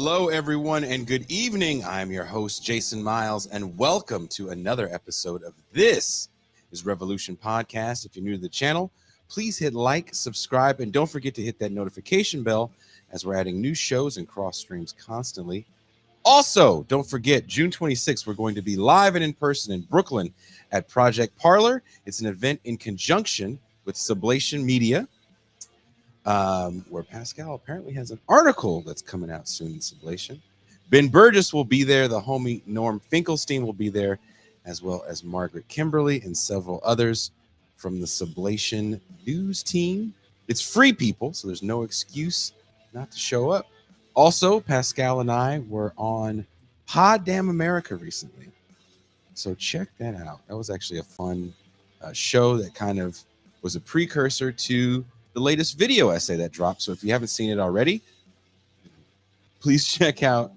Hello, everyone, and good evening. I'm your host, Jason Miles, and welcome to another episode of This is Revolution Podcast. If you're new to the channel, please hit like, subscribe, and don't forget to hit that notification bell as we're adding new shows and cross streams constantly. Also, don't forget, June 26th, we're going to be live and in person in Brooklyn at Project PARLOR. It's an event in conjunction with Sublation Media, where Pascal apparently has an article that's coming out soon in Sublation. Ben Burgess will be there. The homie Norm Finkelstein will be there, as well as Margaret Kimberly and several others from the Sublation news team. It's free, people, so there's no excuse not to show up. Also, Pascal and I were on Pod Damn America recently, so check that out. That was actually a fun show that kind of was a precursor to the latest video essay that dropped. So if you haven't seen it already, please check out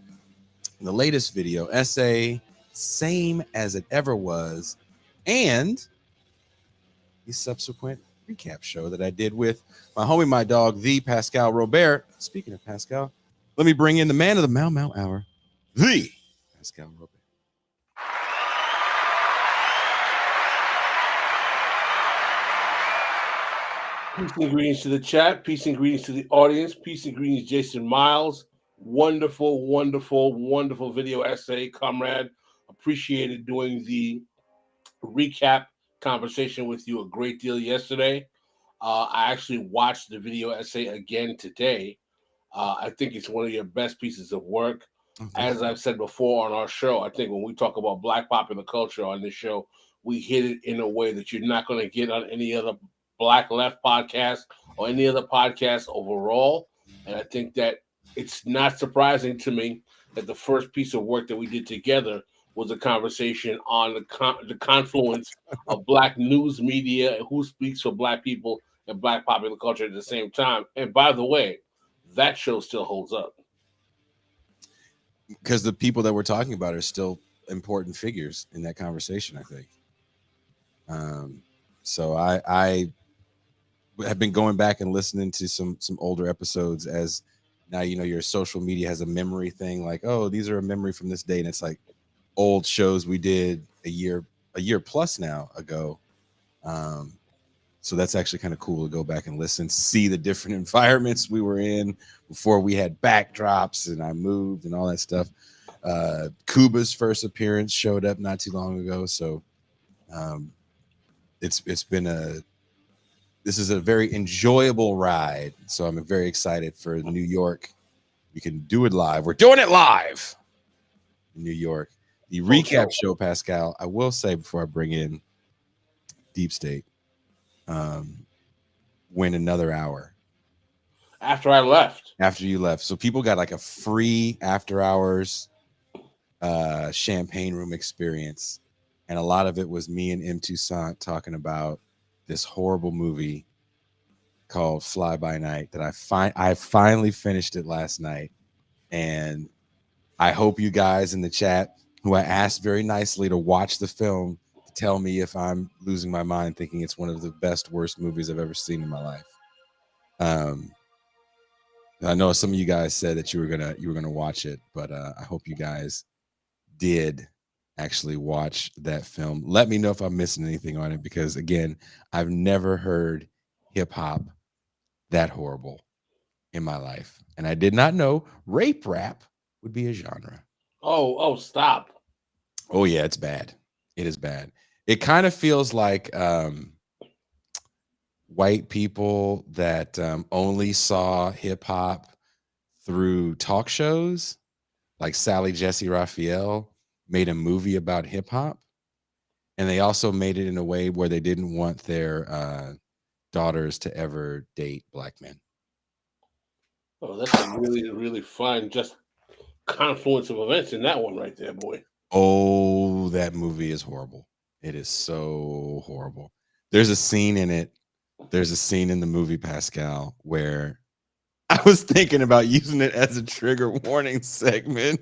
the latest video essay, same as it ever was, and the subsequent recap show that I did with my homie, my dog, the Pascal Robert. Speaking of Pascal, let me bring in the man of the Mau Mau Hour, the Pascal Robert. Peace and greetings to the chat. Peace and greetings to the audience. Peace and greetings, Jason Miles. Wonderful, wonderful, wonderful video essay, comrade. Appreciated doing the recap conversation with you a great deal yesterday. I actually watched the video essay again today. I think it's one of your best pieces of work. As I've said before on our show, I think when we talk about Black popular culture on this show, we hit it in a way that you're not going to get on any other Black Left podcast or any other podcast overall. And I think that it's not surprising to me that the first piece of work that we did together was a conversation on the confluence of Black news media and who speaks for Black people and Black popular culture at the same time. And by the way, that show still holds up. Because the people that we're talking about are still important figures in that conversation, I think. So I have been going back and listening to some older episodes, as now, you know, your social media has a memory thing, like, oh, these are a memory from this day, and it's like old shows we did a year plus now ago. So that's actually kind of cool to go back and listen, see the different environments we were in before we had backdrops and I moved and all that stuff. Cuba's first appearance showed up not too long ago, so this is a very enjoyable ride. So I'm very excited for New York. We can do it live. We're doing it live in New York. The recap show, Pascal, I will say before I bring in Deep State, went another hour after I left. After you left, so people got like a free after hours champagne room experience, and a lot of it was me and M. Toussaint talking about this horrible movie called Fly By Night that I finally finished it last night, and I hope you guys in the chat, who I asked very nicely to watch the film, tell me if I'm losing my mind thinking it's one of the best, worst movies I've ever seen in my life. I know some of you guys said that you were gonna watch it, but I hope you guys did actually watch that film. Let me know if I'm missing anything on it, because again, I've never heard hip hop that horrible in my life, and I did not know rape rap would be a genre. Oh, stop. Oh yeah, it's bad. It is bad. It kind of feels like white people that only saw hip hop through talk shows, like Sally Jesse Raphael made a movie about hip hop, and they also made it in a way where they didn't want their daughters to ever date Black men. Oh, that's a really, really fun just confluence of events in that one right there, boy. Oh, that movie is horrible. It is so horrible. There's a scene in it. There's a scene in the movie, Pascal, where I was thinking about using it as a trigger warning segment.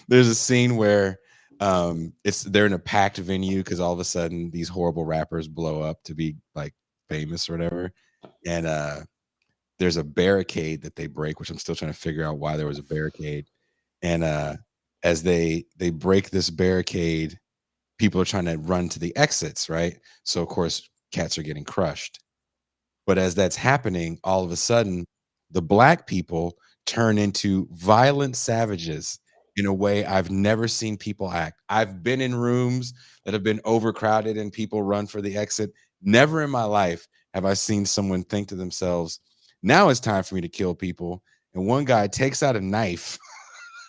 There's a scene where they're in a packed venue because all of a sudden these horrible rappers blow up to be like famous or whatever, and there's a barricade that they break, which I'm still trying to figure out why there was a barricade. And as they break this barricade, people are trying to run to the exits, right? So of course, cats are getting crushed. But as that's happening, all of a sudden, the black people turn into violent savages in a way I've never seen people act. I've been in rooms that have been overcrowded and people run for the exit. Never in my life have I seen someone think to themselves, now it's time for me to kill people. And one guy takes out a knife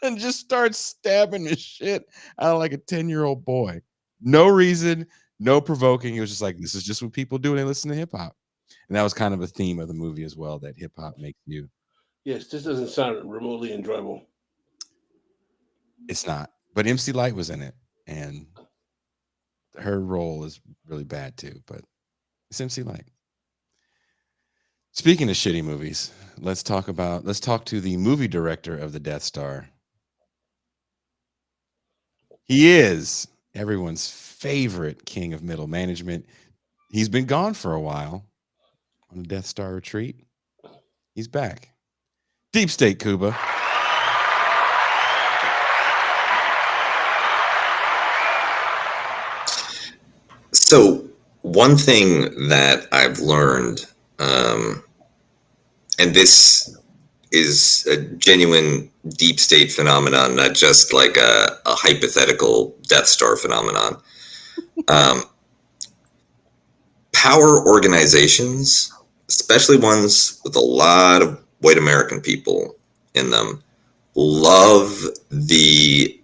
and just starts stabbing the shit out of like a 10-year-old boy. No reason, no provoking. It was just like, this is just what people do when they listen to hip hop. And that was kind of a theme of the movie as well, that hip hop makes you. Yes, this doesn't sound remotely enjoyable. It's not. But MC Lyte was in it, and her role is really bad too, but it's MC Lyte. Speaking of shitty movies, let's talk to the movie director of the Death Star. He is everyone's favorite king of middle management. He's been gone for a while on a Death Star retreat. He's back. Deep State Cuba. So one thing that I've learned, and this is a genuine deep state phenomenon, not just like a hypothetical Death Star phenomenon. Power organizations, especially ones with a lot of white American people in them, love the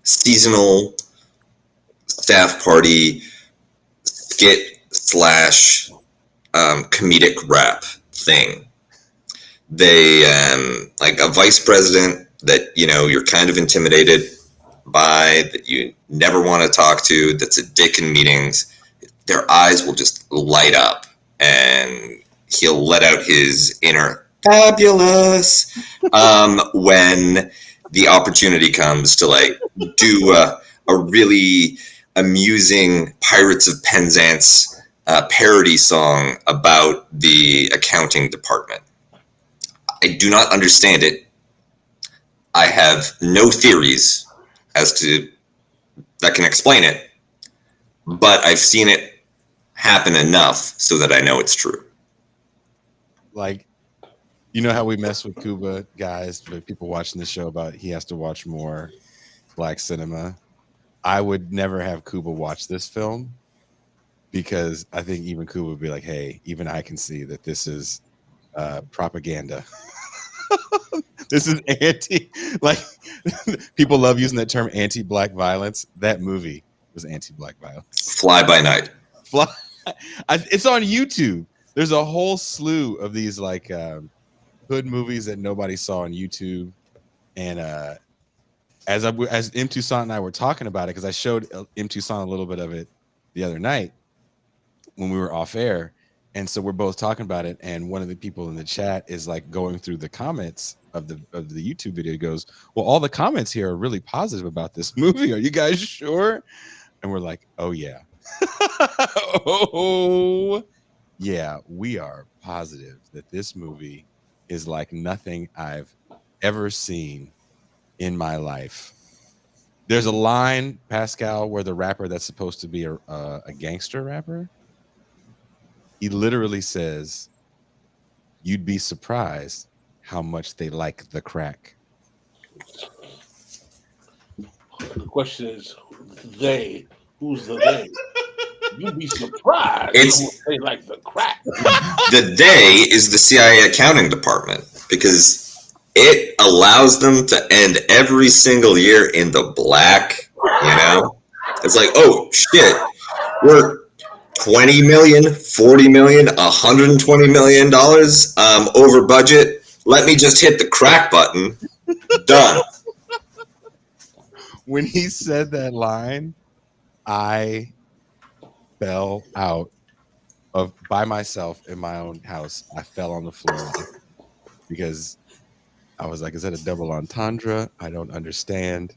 seasonal staff party skit slash comedic rap thing. They like a vice president that, you know, you're kind of intimidated by, that you never want to talk to, that's a dick in meetings. Their eyes will just light up and he'll let out his inner fabulous when the opportunity comes to like do a really amusing Pirates of Penzance parody song about the accounting department. I do not understand it. I have no theories as to that can explain it, but I've seen it happen enough so that I know it's true. Like, you know how we mess with Cuba guys, but people watching the show about he has to watch more black cinema. I would never have Cuba watch this film because I think even Cuba would be like, hey, even I can see that this is propaganda. This is like people love using that term, anti-black violence. That movie was anti-black violence. Fly by night. It's on YouTube. There's a whole slew of these like hood movies that nobody saw on YouTube. And as M. Toussaint and I were talking about it, because I showed M. Toussaint a little bit of it the other night when we were off air. And so we're both talking about it, and one of the people in the chat is like going through the comments of the YouTube video. He goes, well, all the comments here are really positive about this movie. Are you guys sure? And we're like, oh yeah. Oh yeah, we are positive that this movie is like nothing I've ever seen in my life. There's a line, Pascal, where the rapper that's supposed to be a gangster rapper, he literally says, you'd be surprised how much they like the crack. The question is, they. Who's the they? You'd be surprised how much they like the crack. The they is the CIA accounting department, because it allows them to end every single year in the black, you know? It's like, oh, shit, we're 20 million, 40 million, 120 million dollars over budget. Let me just hit the crack button. Done. When he said that line, I fell out by myself in my own house. I fell on the floor because I was like, is that a double entendre? I don't understand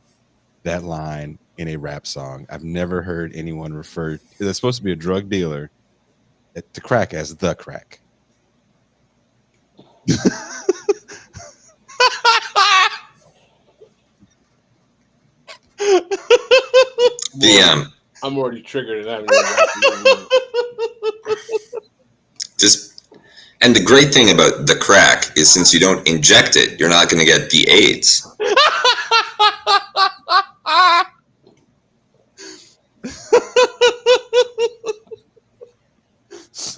that line in a rap song. I've never heard anyone refer, it's supposed to be a drug dealer, to crack as the crack. I'm already triggered, and I haven't and the great thing about the crack is since you don't inject it, you're not going to get the AIDS.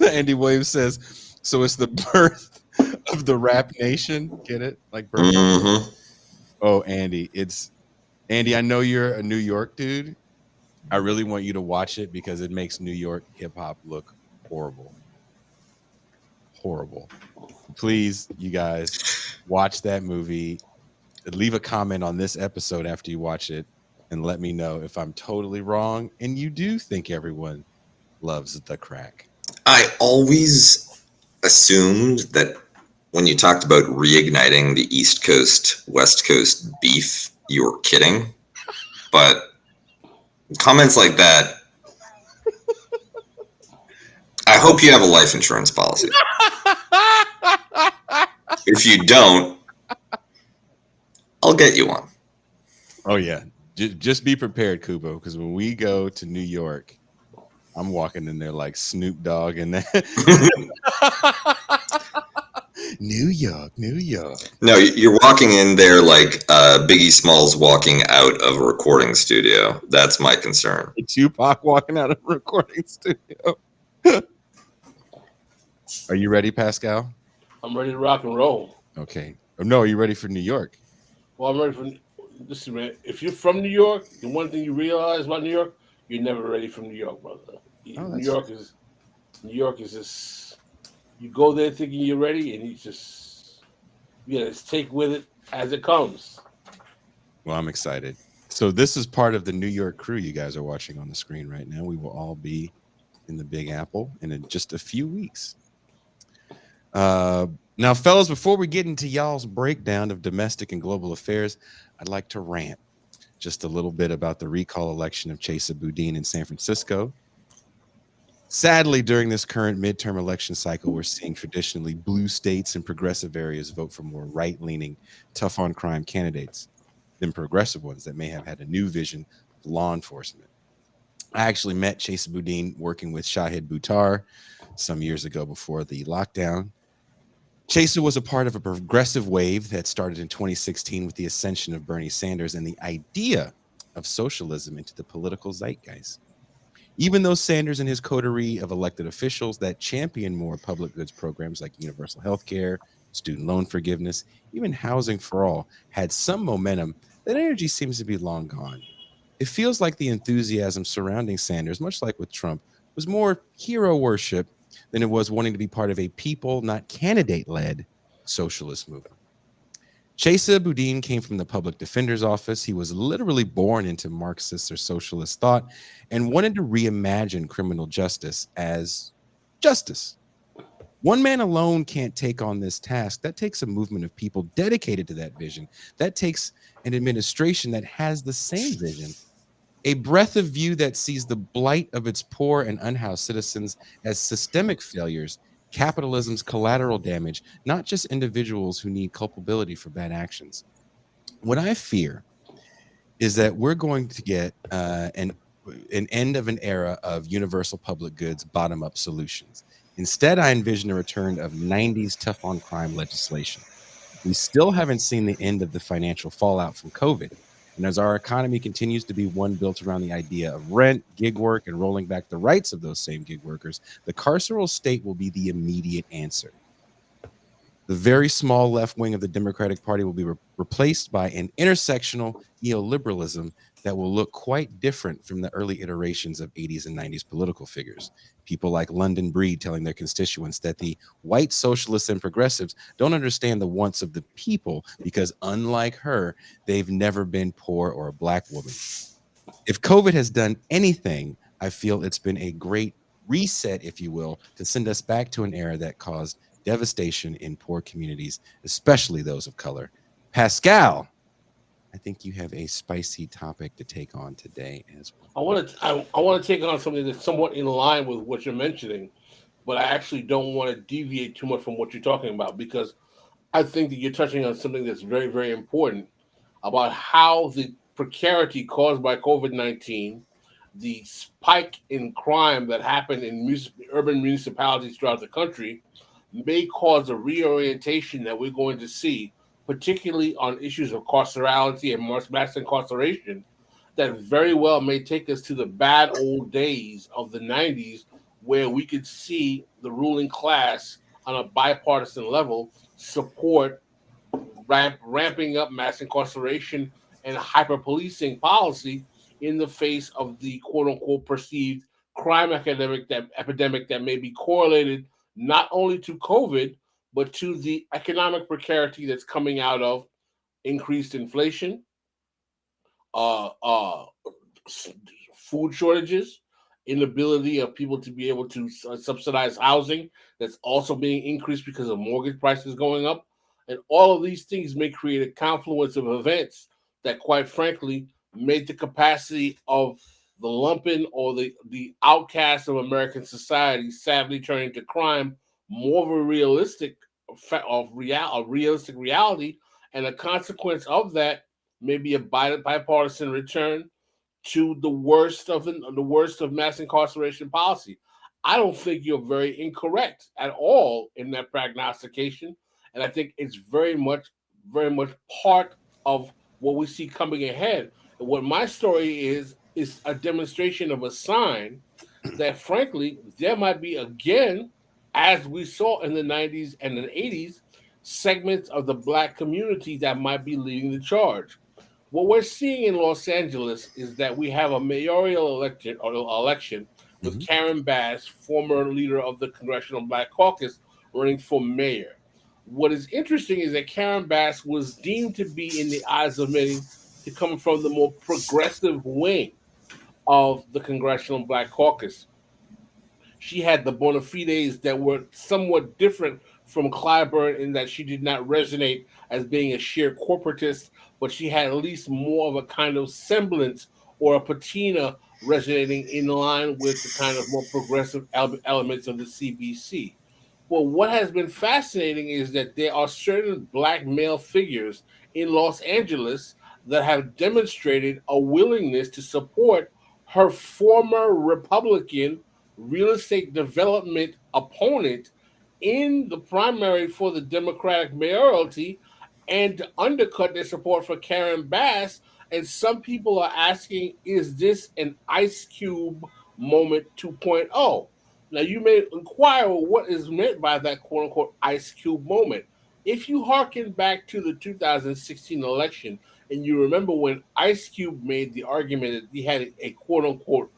Andy Williams says, so it's the birth of the rap nation. Get it? Like birth. Mm-hmm. Oh, Andy, I know you're a New York dude. I really want you to watch it because it makes New York hip hop look horrible. Horrible. Please, you guys, watch that movie. Leave a comment on this episode after you watch it and let me know if I'm totally wrong and you do think everyone loves the crack. I always assumed that when you talked about reigniting the East Coast, West Coast beef, you were kidding. But comments like that, I hope you have a life insurance policy. If you don't, I'll get you one. Oh, yeah. Just be prepared, Kubo, because when we go to New York, I'm walking in there like Snoop Dogg and that. New York. No, you're walking in there like Biggie Smalls walking out of a recording studio. That's my concern. Tupac walking out of a recording studio. Are you ready, Pascal? I'm ready to rock and roll. Okay. Oh, no, are you ready for New York? Well, I'm ready for. Listen, man. If you're from New York, the one thing you realize about New York, you're never ready for New York, brother. New York is just. You go there thinking you're ready, and you just take with it as it comes. Well, I'm excited. So this is part of the New York Crüe you guys are watching on the screen right now. We will all be in the Big Apple in just a few weeks. Now, fellas, before we get into y'all's breakdown of domestic and global affairs, I'd like to rant just a little bit about the recall election of Chesa Boudin in San Francisco. Sadly, during this current midterm election cycle, we're seeing traditionally blue states and progressive areas vote for more right-leaning, tough-on-crime candidates than progressive ones that may have had a new vision of law enforcement. I actually met Chesa Boudin working with Shahid Buttar some years ago before the lockdown. Chesa was a part of a progressive wave that started in 2016 with the ascension of Bernie Sanders and the idea of socialism into the political zeitgeist. Even though Sanders and his coterie of elected officials that champion more public goods programs like universal health care, student loan forgiveness, even housing for all had some momentum, that energy seems to be long gone. It feels like the enthusiasm surrounding Sanders, much like with Trump, was more hero worship than it was wanting to be part of a people, not candidate-led socialist movement. Chesa Boudin came from the public defender's office. He was literally born into Marxist or socialist thought and wanted to reimagine criminal justice as justice. One man alone can't take on this task. That takes a movement of people dedicated to that vision. That takes an administration that has the same vision. A breadth of view that sees the blight of its poor and unhoused citizens as systemic failures, capitalism's collateral damage, not just individuals who need culpability for bad actions. What I fear is that we're going to get an end of an era of universal public goods bottom-up solutions. Instead, I envision a return of 90s tough-on-crime legislation. We still haven't seen the end of the financial fallout from COVID. And as our economy continues to be one built around the idea of rent, gig work, and rolling back the rights of those same gig workers, the carceral state will be the immediate answer. The very small left wing of the Democratic Party will be replaced by an intersectional neoliberalism that will look quite different from the early iterations of 80s and 90s political figures. People like London Breed telling their constituents that the white socialists and progressives don't understand the wants of the people because, unlike her, they've never been poor or a black woman. If COVID has done anything, I feel it's been a great reset, if you will, to send us back to an era that caused devastation in poor communities, especially those of color. Pascal, I think you have a spicy topic to take on today as well. I want to take on something that's somewhat in line with what you're mentioning, but I actually don't want to deviate too much from what you're talking about because I think that you're touching on something that's very, very important about how the precarity caused by COVID-19, the spike in crime that happened in urban municipalities throughout the country, may cause a reorientation that we're going to see, particularly on issues of carcerality and mass incarceration, that very well may take us to the bad old days of the 90s, where we could see the ruling class on a bipartisan level support ramping up mass incarceration and hyper policing policy in the face of the quote unquote perceived crime epidemic that may be correlated not only to COVID, but to the economic precarity that's coming out of increased inflation, uh, uh, food shortages, inability of people to be able to subsidize housing that's also being increased because of mortgage prices going up. And all of these things may create a confluence of events that, quite frankly, made the capacity of the lumpen or the outcast of American society sadly turning to crime more of a realistic reality. And a consequence of that may be a bipartisan return to the worst of mass incarceration policy. I don't think you're very incorrect at all in that prognostication, and I think it's very much part of what we see coming ahead. And what my story is a demonstration of a sign that, frankly, there might be again, as we saw in the '90s and the '80s, segments of the black community that might be leading the charge. What we're seeing in Los Angeles is that we have a mayoral election with Mhm. Karen Bass, former leader of the Congressional Black Caucus, running for mayor. What is interesting is that Karen Bass was deemed to be, in the eyes of many, to come from the more progressive wing of the Congressional Black Caucus. She had the bona fides that were somewhat different from Clyburn in that she did not resonate as being a sheer corporatist, but she had at least more of a kind of semblance or a patina resonating in line with the kind of more progressive elements of the CBC. Well, what has been fascinating is that there are certain black male figures in Los Angeles that have demonstrated a willingness to support her former Republican real estate development opponent in the primary for the Democratic mayoralty and to undercut their support for Karen Bass. And some people are asking, is this an Ice Cube moment 2.0? Now, you may inquire, well, what is meant by that quote unquote Ice Cube moment? If you hearken back to the 2016 election and you remember when Ice Cube made the argument that he had a quote unquote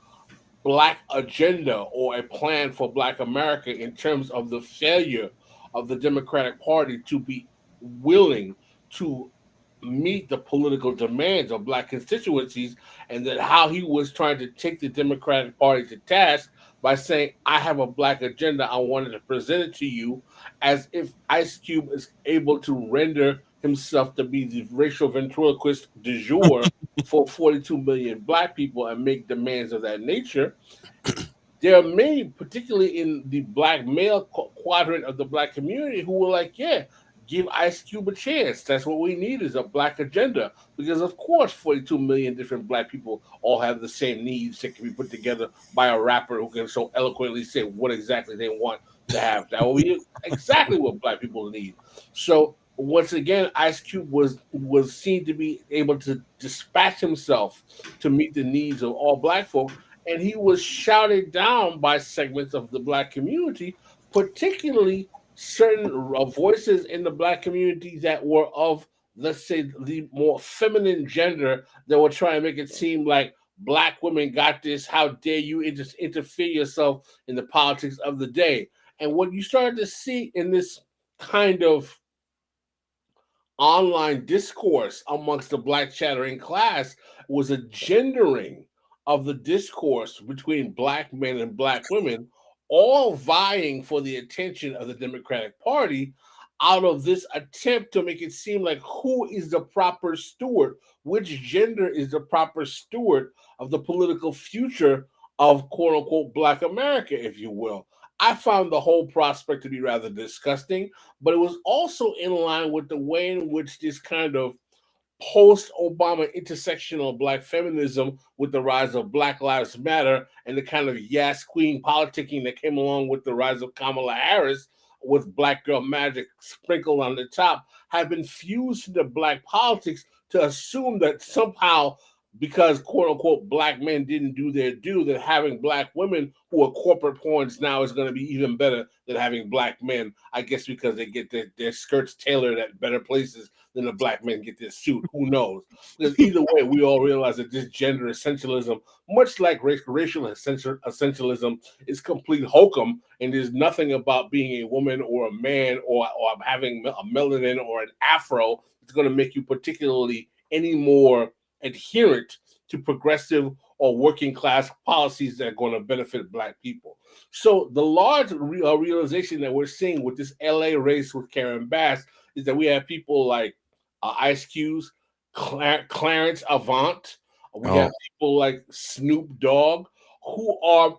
black agenda or a plan for black America in terms of the failure of the Democratic Party to be willing to meet the political demands of black constituencies, and that how he was trying to take the Democratic Party to task by saying, I have a black agenda, I wanted to present it to you, as if Ice Cube is able to render himself to be the racial ventriloquist du jour for 42 million black people and make demands of that nature. There are many, particularly in the black male quadrant of the black community, who were like, yeah, give Ice Cube a chance. That's what we need is a black agenda. Because, of course, 42 million different black people all have the same needs that can be put together by a rapper who can so eloquently say what exactly they want to have. That will be exactly what black people need. So, once again, Ice Cube was seen to be able to dispatch himself to meet the needs of all black folk, and he was shouted down by segments of the black community, particularly certain voices in the black community that were of, let's say, the more feminine gender, that were trying to make it seem like black women got this. How dare you interfere yourself in the politics of the day? And what you started to see in this kind of online discourse amongst the black chattering class was a gendering of the discourse between black men and black women, all vying for the attention of the Democratic Party out of this attempt to make it seem like who is the proper steward, which gender is the proper steward of the political future of quote unquote black America, if you will. I found the whole prospect to be rather disgusting, but it was also in line with the way in which this kind of post-Obama intersectional black feminism with the rise of Black Lives Matter and the kind of yes queen politicking that came along with the rise of Kamala Harris with black girl magic sprinkled on the top have been fused into black politics to assume that somehow because quote unquote black men didn't do their due, that having black women who are corporate pawns now is going to be even better than having black men. I guess because they get their skirts tailored at better places than the black men get their suit. Who knows? Because either way, we all realize that this gender essentialism, much like racial essentialism, is complete hokum, and there's nothing about being a woman or a man or having a melanin or an afro that's going to make you particularly any more adherent to progressive or working class policies that are going to benefit black people. So the large realization that we're seeing with this LA race with Karen Bass is that we have people like Ice Cube's Clarence Avant. We have people like Snoop Dogg who are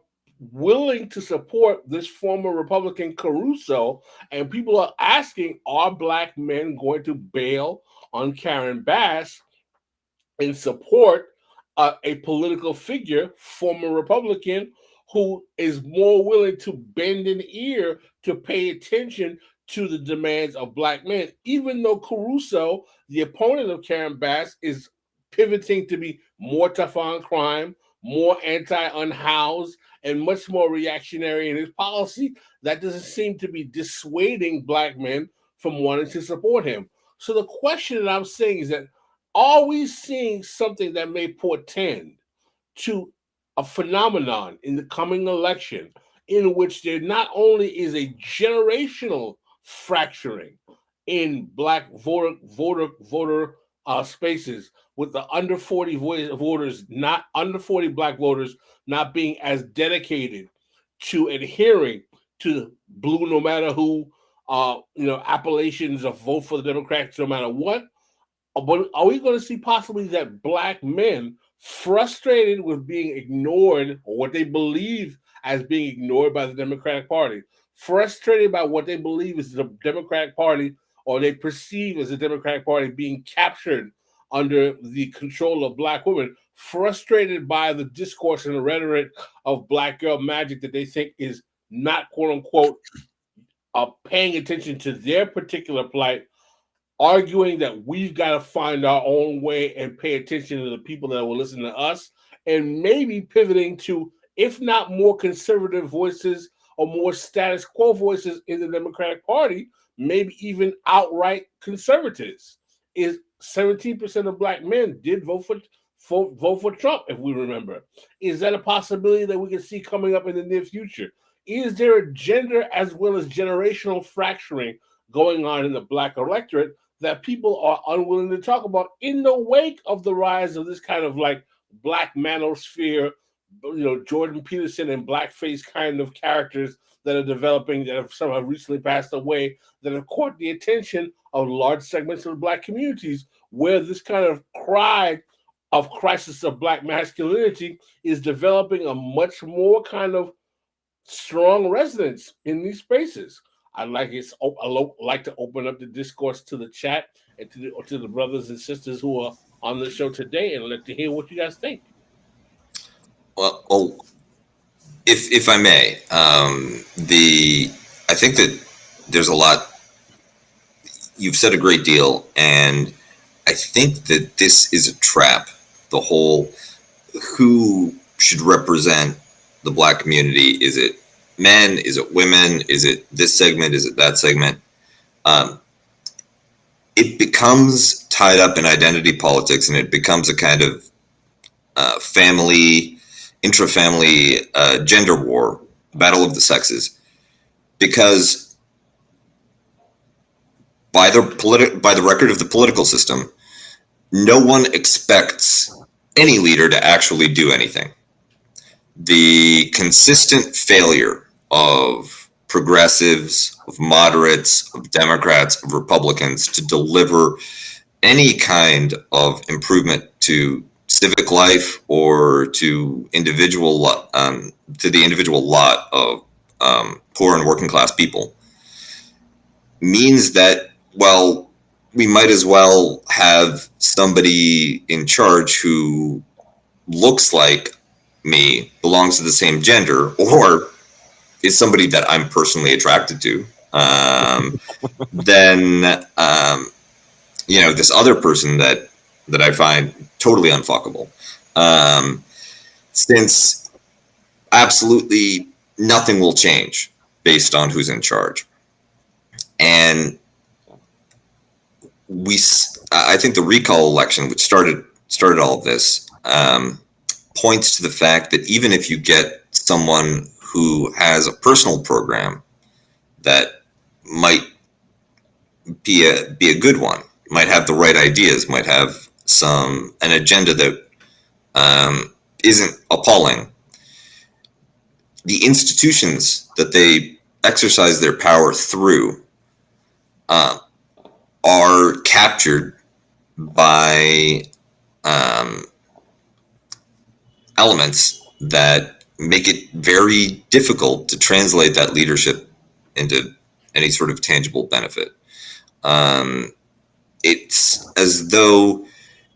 willing to support this former Republican Caruso, and people are asking, are black men going to bail on Karen Bass and support a political figure, former Republican, who is more willing to bend an ear to pay attention to the demands of black men, even though Caruso, the opponent of Karen Bass, is pivoting to be more tough on crime, more anti-unhoused, and much more reactionary in his policy. That doesn't seem to be dissuading black men from wanting to support him. So the question that I'm saying is that, are we seeing something that may portend to a phenomenon in the coming election in which there not only is a generational fracturing in black voter spaces, with the under 40 voters, not under 40 black voters, not being as dedicated to adhering to blue no matter who, appellations of vote for the Democrats no matter what? But are we going to see possibly that black men, frustrated with being ignored, or what they believe as being ignored by the Democratic Party, frustrated by what they believe is the Democratic Party, or they perceive as the Democratic Party being captured under the control of black women, frustrated by the discourse and the rhetoric of black girl magic that they think is not, quote unquote, paying attention to their particular plight, arguing that we've got to find our own way and pay attention to the people that will listen to us, and maybe pivoting to, if not more conservative voices or more status quo voices in the Democratic Party, maybe even outright conservatives. Is 17% of black men did vote for Trump, if we remember. Is that a possibility that we can see coming up in the near future? Is there a gender as well as generational fracturing going on in the black electorate that people are unwilling to talk about in the wake of the rise of this kind of like black manosphere, Jordan Peterson and blackface kind of characters that are developing, that have somehow recently passed away, that have caught the attention of large segments of the black communities, where this kind of cry of crisis of black masculinity is developing a much more kind of strong resonance in these spaces. I'd like to open up the discourse to the chat and to the brothers and sisters who are on the show today, and let to hear what you guys think. Well, if I may, I think that there's a lot. You've said a great deal, and I think that this is a trap. The whole who should represent the black community. Is it men? Is it women? Is it this segment? Is it that segment? It becomes tied up in identity politics, and it becomes a kind of intra-family gender war, battle of the sexes, because by the record of the political system, no one expects any leader to actually do anything. The consistent failure of progressives, of moderates, of Democrats, of Republicans to deliver any kind of improvement to civic life or to the individual lot of poor and working class people means that, well, we might as well have somebody in charge who looks like me, belongs to the same gender, or is somebody that I'm personally attracted to. Then this other person that I find totally unfuckable. Since absolutely nothing will change based on who's in charge. And I think the recall election, which started all of this, points to the fact that even if you get someone who has a personal program that might be a good one, might have the right ideas, might have an agenda that isn't appalling, the institutions that they exercise their power through are captured by elements that make it very difficult to translate that leadership into any sort of tangible benefit. It's as though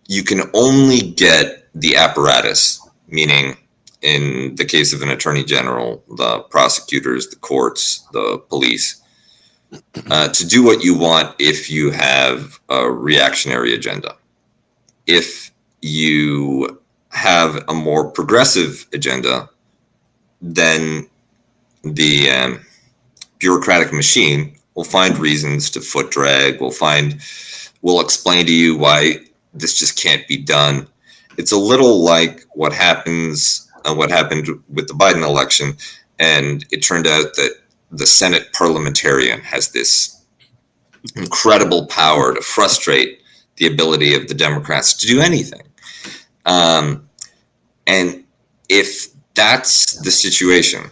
you can only get the apparatus, meaning in the case of an attorney general, the prosecutors, the courts, the police, to do what you want if you have a reactionary agenda. If you have a more progressive agenda, then the bureaucratic machine will find reasons to foot drag, will explain to you why this just can't be done. It's a little like what happened with the Biden election, and it turned out that the Senate parliamentarian has this incredible power to frustrate the ability of the Democrats to do anything. And if that's the situation,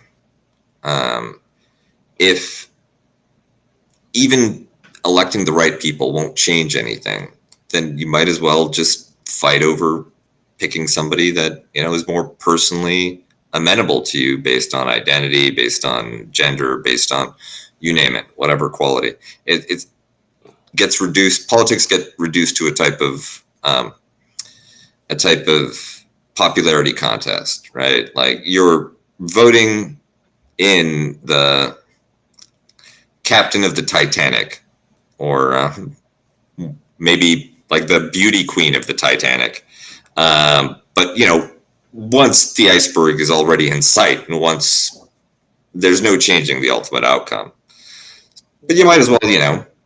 if even electing the right people won't change anything, then you might as well just fight over picking somebody that is more personally amenable to you based on identity, based on gender, based on you name it, whatever quality. It gets reduced. Politics get reduced to a type of popularity contest, right? Like you're voting in the captain of the Titanic, or maybe like the beauty queen of the Titanic. But once the iceberg is already in sight, and once there's no changing the ultimate outcome, but you might as well,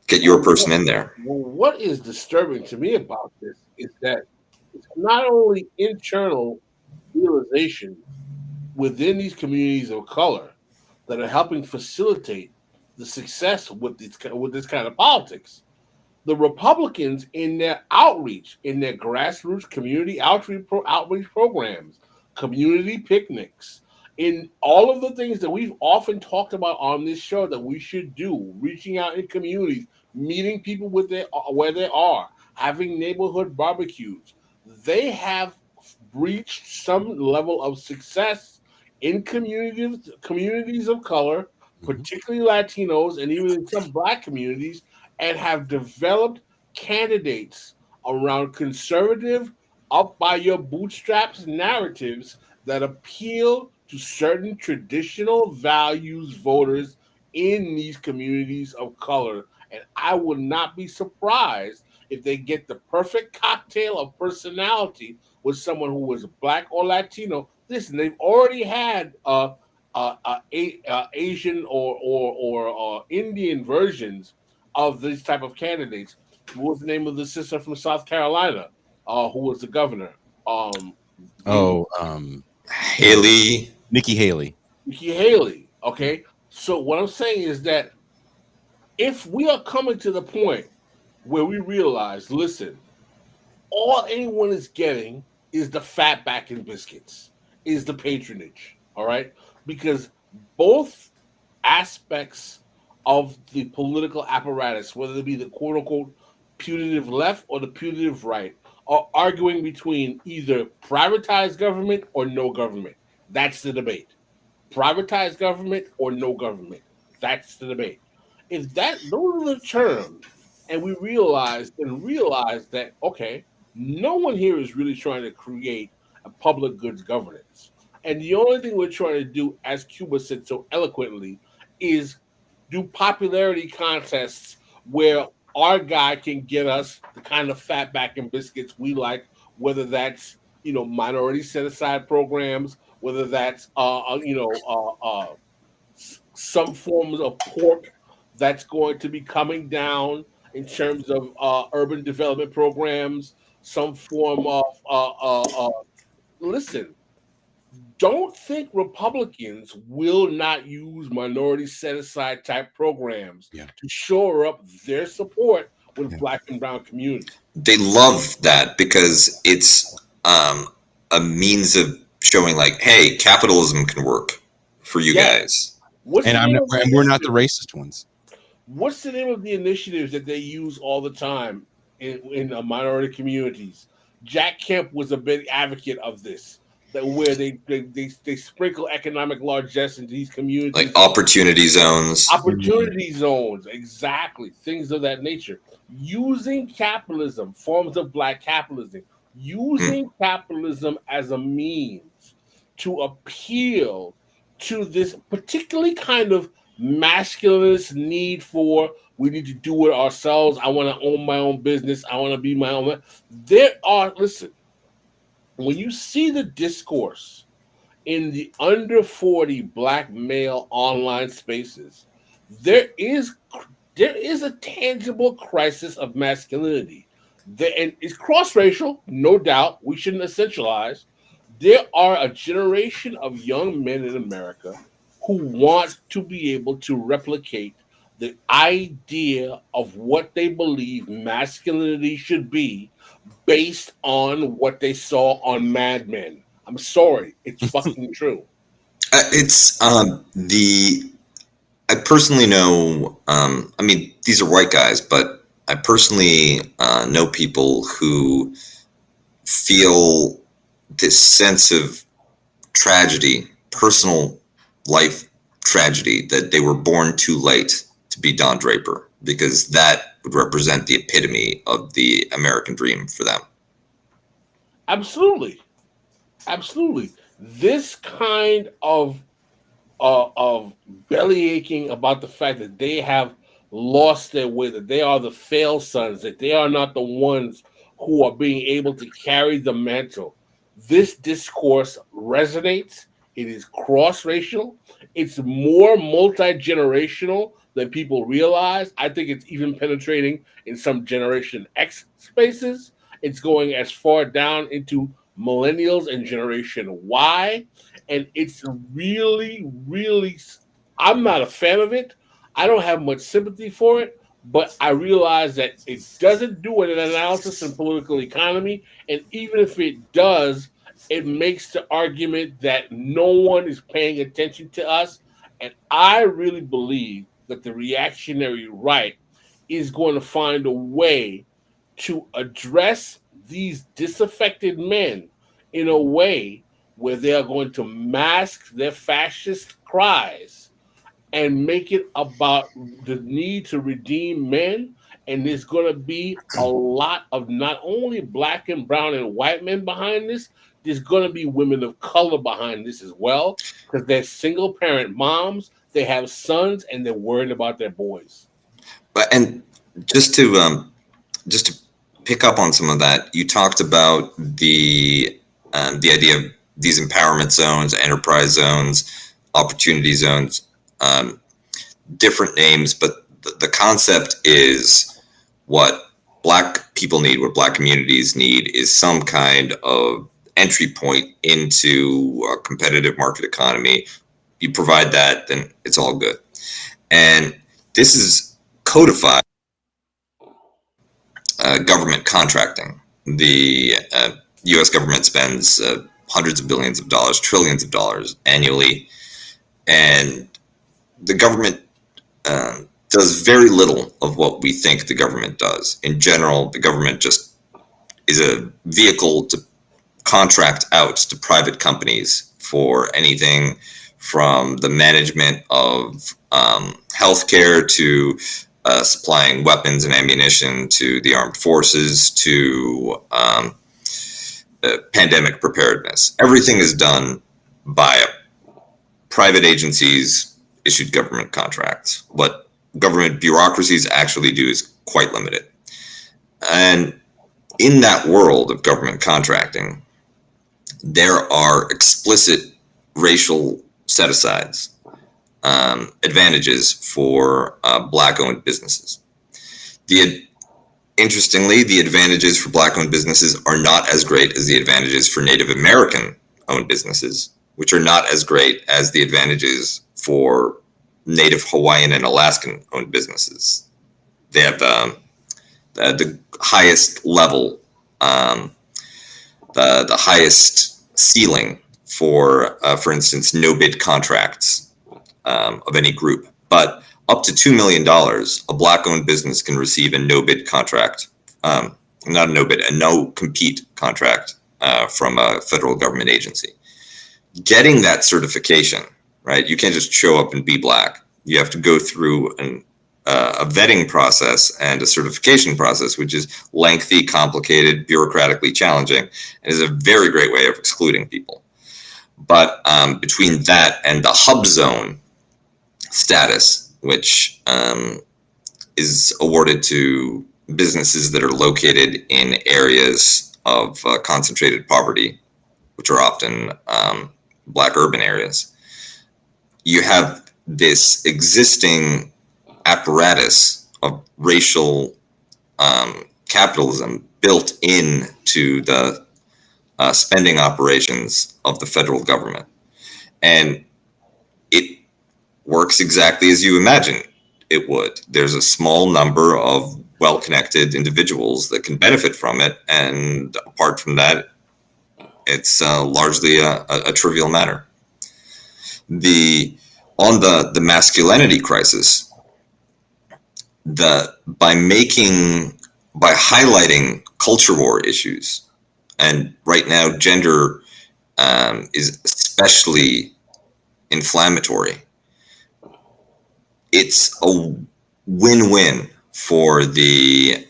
get your person in there. Well, what is disturbing to me about this is that it's not only internal realization within these communities of color that are helping facilitate the success with this kind of politics. The Republicans, in their outreach, in their grassroots community outreach programs, community picnics, in all of the things that we've often talked about on this show that we should do, reaching out in communities, meeting people where they are, having neighborhood barbecues, they have reached some level of success in communities of color, particularly Latinos, and even in some Black communities, and have developed candidates around conservative, up by your bootstraps narratives that appeal to certain traditional values voters in these communities of color. And I would not be surprised if they get the perfect cocktail of personality with someone who was Black or Latino. Listen, they've already had Asian or Indian versions of these type of candidates. What was the name of the sister from South Carolina who was the governor? Haley. Nikki Haley. Nikki Haley. Okay. So what I'm saying is that if we are coming to the point where we realize, listen, all anyone is getting is the fat back and biscuits, is the patronage. All right. Because both aspects of the political apparatus, whether it be the quote unquote putative left or the putative right, are arguing between either privatized government or no government. That's the debate. privatized government or no government. That's the debate. If those are the terms, and we realize that okay, no one here is really trying to create a public goods governance, and the only thing we're trying to do, as Cuba said so eloquently, is do popularity contests where our guy can get us the kind of fatback and biscuits we like, whether that's minority set aside programs, whether that's some forms of pork that's going to be coming down in terms of urban development programs, some form of listen. Don't think Republicans will not use minority set aside type programs to shore up their support with Black and brown communities. They love that because it's a means of showing, like, hey, capitalism can work for you guys. And we're not the racist ones. What's the name of the initiatives that they use all the time in minority communities? Jack Kemp was a big advocate of this. Where they sprinkle economic largesse into these communities, like opportunity zones. Opportunity zones, exactly, things of that nature. Using capitalism, forms of Black capitalism, using capitalism as a means to appeal to this particularly kind of masculinist need for we need to do it ourselves. I want to own my own business. I want to be my own. Listen. When you see the discourse in the under 40 Black male online spaces, there is a tangible crisis of masculinity. And it's cross-racial, no doubt. We shouldn't essentialize. There are a generation of young men in America who want to be able to replicate the idea of what they believe masculinity should be based on what they saw on Mad Men. I'm sorry, it's fucking true. I personally know, I mean, these are white guys, but I personally know people who feel this sense of tragedy, personal life tragedy, that they were born too late to be Don Draper, because that would represent the epitome of the American dream for them. Absolutely. This kind of belly aching about the fact that they have lost their way, that they are the fail sons, that they are not the ones who are being able to carry the mantle. This discourse resonates. It is cross-racial. It's more multi-generational than people realize. I think it's even penetrating in some Generation X spaces. It's going as far down into millennials and Generation Y. And it's really, really, I'm not a fan of it. I don't have much sympathy for it, but I realize that it doesn't do an analysis in political economy. And even if it does, it makes the argument that no one is paying attention to us. And I really believe that the reactionary right is going to find a way to address these disaffected men in a way where they are going to mask their fascist cries and make it about the need to redeem men. And there's going to be a lot of not only Black and brown and white men behind this, there's going to be women of color behind this as well, because they're single parent moms, they have sons, and they're worried about their boys. And just to pick up on some of that, you talked about the idea of these empowerment zones, enterprise zones, opportunity zones, different names, but the concept is what Black people need, what Black communities need, is some kind of entry point into a competitive market economy. You provide that, then it's all good. And this is codified government contracting. The U.S. government spends hundreds of billions of dollars, trillions of dollars annually, and the government does very little of what we think the government does. In general, the government just is a vehicle to contract out to private companies for anything from the management of healthcare to supplying weapons and ammunition to the armed forces to pandemic preparedness. Everything is done by private agencies issued government contracts. What government bureaucracies actually do is quite limited. And in that world of government contracting, there are explicit racial set-asides, advantages for Black-owned businesses. Interestingly, the advantages for Black-owned businesses are not as great as the advantages for Native American-owned businesses, which are not as great as the advantages for Native Hawaiian and Alaskan-owned businesses. They have the highest level, the highest ceiling for instance, no-bid contracts of any group. But up to $2 million, a Black-owned business can receive a no-bid contract, not a no-bid, a no-compete contract from a federal government agency. Getting that certification, right? You can't just show up and be Black. You have to go through a vetting process and a certification process, which is lengthy, complicated, bureaucratically challenging, and is a very great way of excluding people. But between that and the hub zone status, which is awarded to businesses that are located in areas of concentrated poverty, which are often Black urban areas, you have this existing apparatus of racial capitalism built into the spending operations of the federal government. And it works exactly as you imagine it would. There's a small number of well-connected individuals that can benefit from it. And apart from that, it's largely a trivial matter. On the masculinity crisis, by highlighting culture war issues, and right now gender is especially inflammatory, it's a win-win for the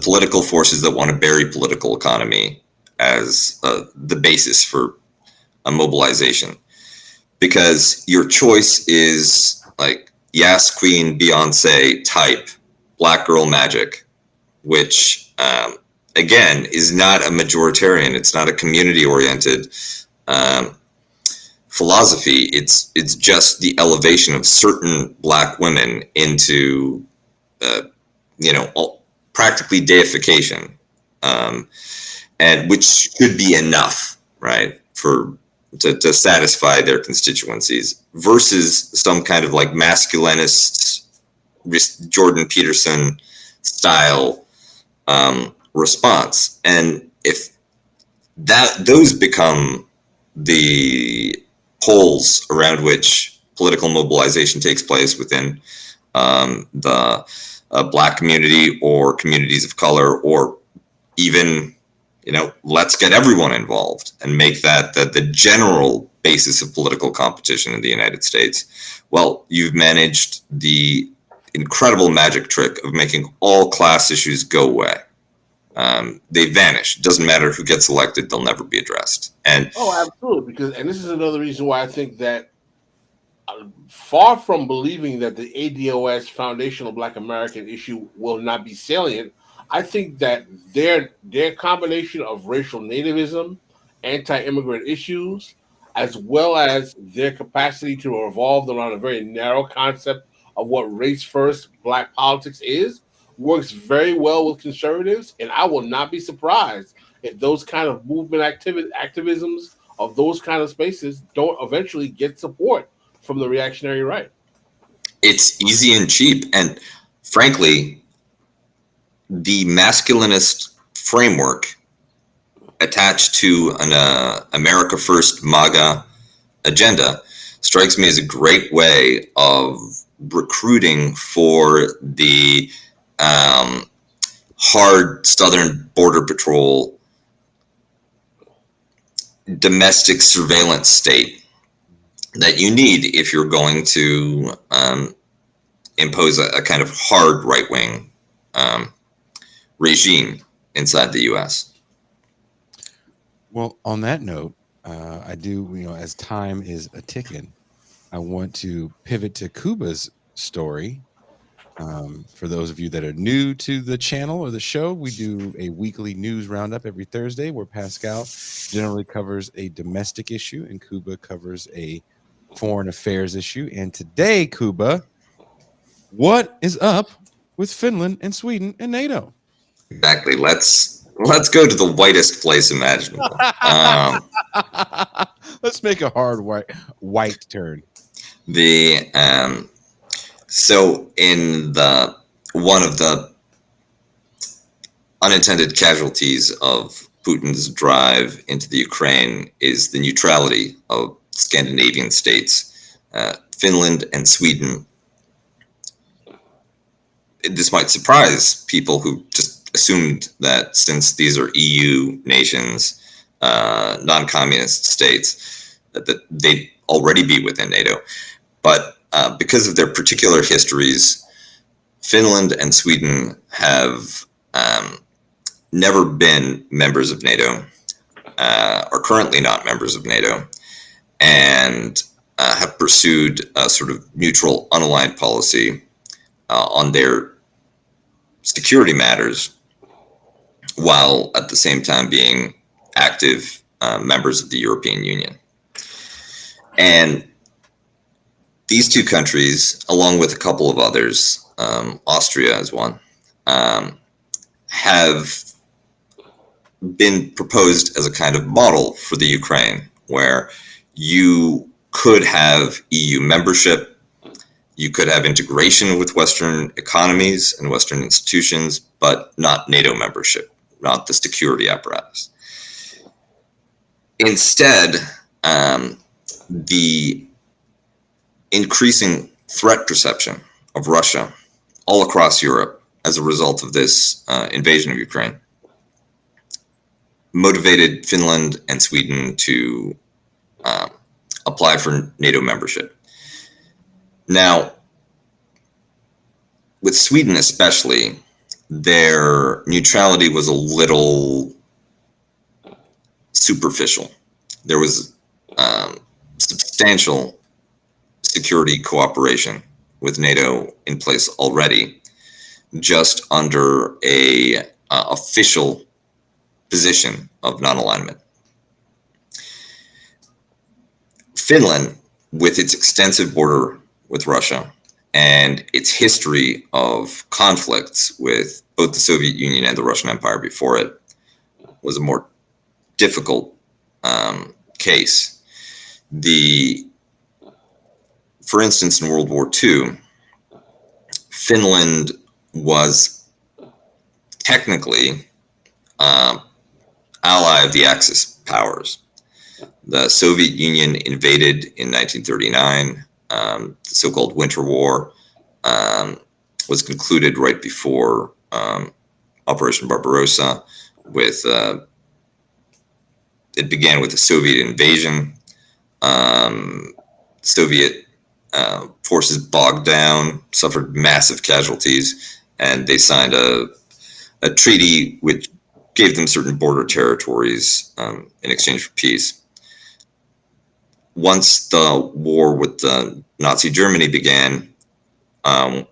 political forces that want to bury political economy as the basis for a mobilization, because your choice is like Yas Queen Beyonce type Black girl magic, which again is not a majoritarian, it's not a community oriented philosophy. It's just the elevation of certain Black women into practically deification, and which should be enough, right, to satisfy their constituencies, versus some kind of like masculinist Jordan Peterson style response. And if those become the poles around which political mobilization takes place within the Black community or communities of color, or even, let's get everyone involved and make that the general basis of political competition in the United States, well, you've managed the incredible magic trick of making all class issues go away. They vanish. It doesn't matter who gets elected; they'll never be addressed. And absolutely, and this is another reason why I think that, far from believing that the ADOS foundational Black American issue will not be salient, I think that their combination of racial nativism, anti-immigrant issues, as well as their capacity to revolve around a very narrow concept of what race-first Black politics is, works very well with conservatives. And I will not be surprised if those kind of movement activisms of those kind of spaces don't eventually get support from the reactionary right. It's easy and cheap. And frankly, the masculinist framework attached to an America First MAGA agenda strikes me as a great way of recruiting for the hard Southern Border Patrol domestic surveillance state that you need if you're going to impose a kind of hard right-wing regime inside the U.S. Well, on that note, I do, as time is a ticking, I want to pivot to Cuba's story. For those of you that are new to the channel or the show, we do a weekly news roundup every Thursday where Pascal generally covers a domestic issue and Cuba covers a foreign affairs issue. And today, Cuba, what is up with Finland and Sweden and NATO? Exactly. Let's go to the whitest place imaginable. Let's make a hard white turn. So in one of the unintended casualties of Putin's drive into the Ukraine is the neutrality of Scandinavian states, Finland and Sweden. This might surprise people who just assumed that since these are EU nations, non-communist states, that they'd already be within NATO. But because of their particular histories, Finland and Sweden have never been members of NATO, are currently not members of NATO, and have pursued a sort of neutral, unaligned policy on their security matters, while at the same time being active members of the European Union. And these two countries, along with a couple of others, Austria is one, have been proposed as a kind of model for the Ukraine, where you could have EU membership, you could have integration with Western economies and Western institutions, but not NATO membership, not the security apparatus. Instead, the increasing threat perception of Russia all across Europe as a result of this invasion of Ukraine motivated Finland and Sweden to apply for NATO membership. Now, with Sweden especially, their neutrality was a little superficial. There was substantial security cooperation with NATO in place already, just under a official position of non-alignment. Finland, with its extensive border with Russia and its history of conflicts with both the Soviet Union and the Russian Empire before it, was a more difficult case. For instance, in World War II, Finland was technically ally of the Axis powers. The Soviet Union invaded in 1939. The so-called Winter War was concluded right before Operation Barbarossa. It began with the Soviet invasion. Soviet forces bogged down, suffered massive casualties, and they signed a treaty which gave them certain border territories in exchange for peace. Once the war with Nazi Germany began,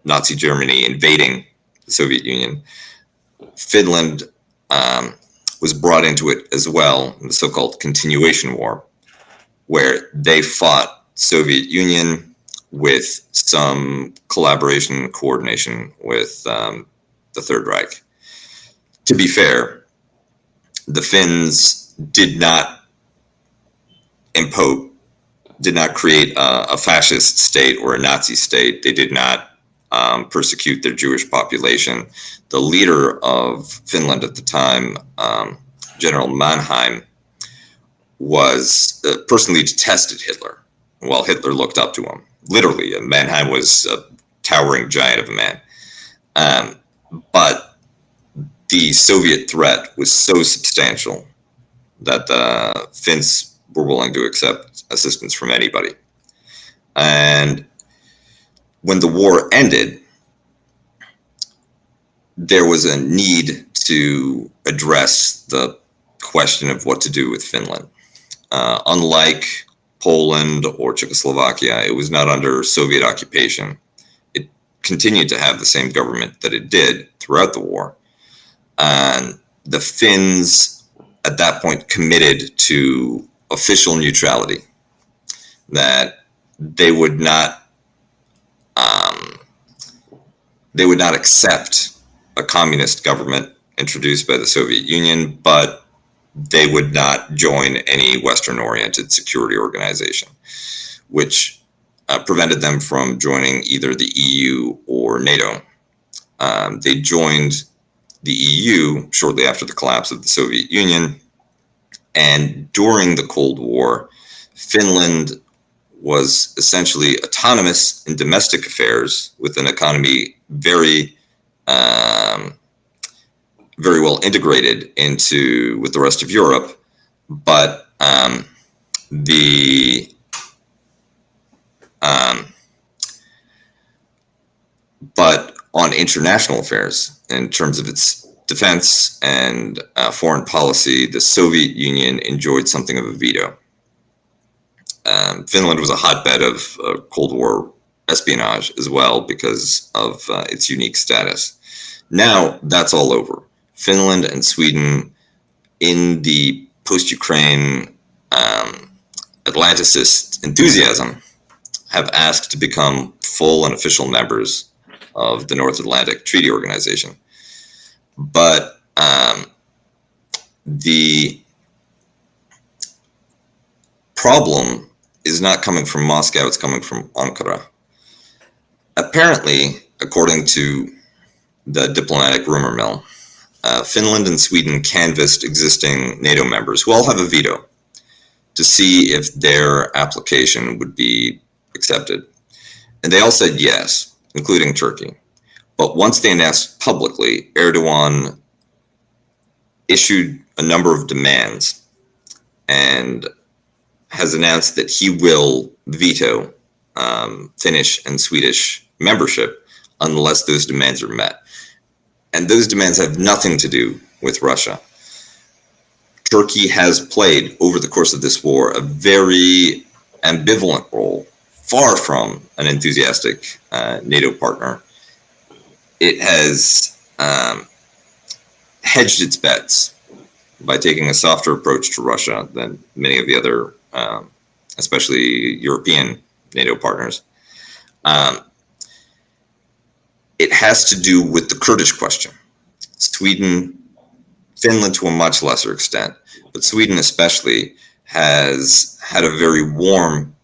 Nazi Germany invading the Soviet Union, Finland was brought into it as well, in the so-called Continuation War, where they fought Soviet Union with some collaboration and coordination with the Third Reich. To be fair, the Finns did not create a fascist state or a Nazi state. They did not persecute their Jewish population. The leader of Finland at the time, General Mannheim, personally detested Hitler, while Hitler looked up to him. Literally, Mannheim was a towering giant of a man. But the Soviet threat was so substantial that the Finns were willing to accept assistance from anybody. And when the war ended, there was a need to address the question of what to do with Finland. Unlike Poland or Czechoslovakia, it was not under Soviet occupation. It continued to have the same government that it did throughout the war. And the Finns at that point committed to official neutrality, that they would not accept a communist government introduced by the Soviet Union, but they would not join any Western-oriented security organization, which prevented them from joining either the EU or NATO. They joined the EU shortly after the collapse of the Soviet Union, and during the Cold War, Finland was essentially autonomous in domestic affairs with an economy very well integrated with the rest of Europe, but on international affairs, in terms of its defense and foreign policy, the Soviet Union enjoyed something of a veto. Finland was a hotbed of Cold War espionage as well because of its unique status. Now that's all over. Finland and Sweden, in the post-Ukraine Atlanticist enthusiasm, have asked to become full and official members of the North Atlantic Treaty Organization. But the problem is not coming from Moscow, it's coming from Ankara. Apparently, according to the diplomatic rumor mill, Finland and Sweden canvassed existing NATO members who all have a veto to see if their application would be accepted. And they all said yes, including Turkey. But once they announced publicly, Erdogan issued a number of demands and has announced that he will veto Finnish and Swedish membership unless those demands are met. And those demands have nothing to do with Russia. Turkey has played, over the course of this war, a very ambivalent role, far from an enthusiastic NATO partner. It has hedged its bets by taking a softer approach to Russia than many of the other, especially European NATO partners. It has to do with the Kurdish question. Sweden, Finland to a much lesser extent, but Sweden especially has had a very warm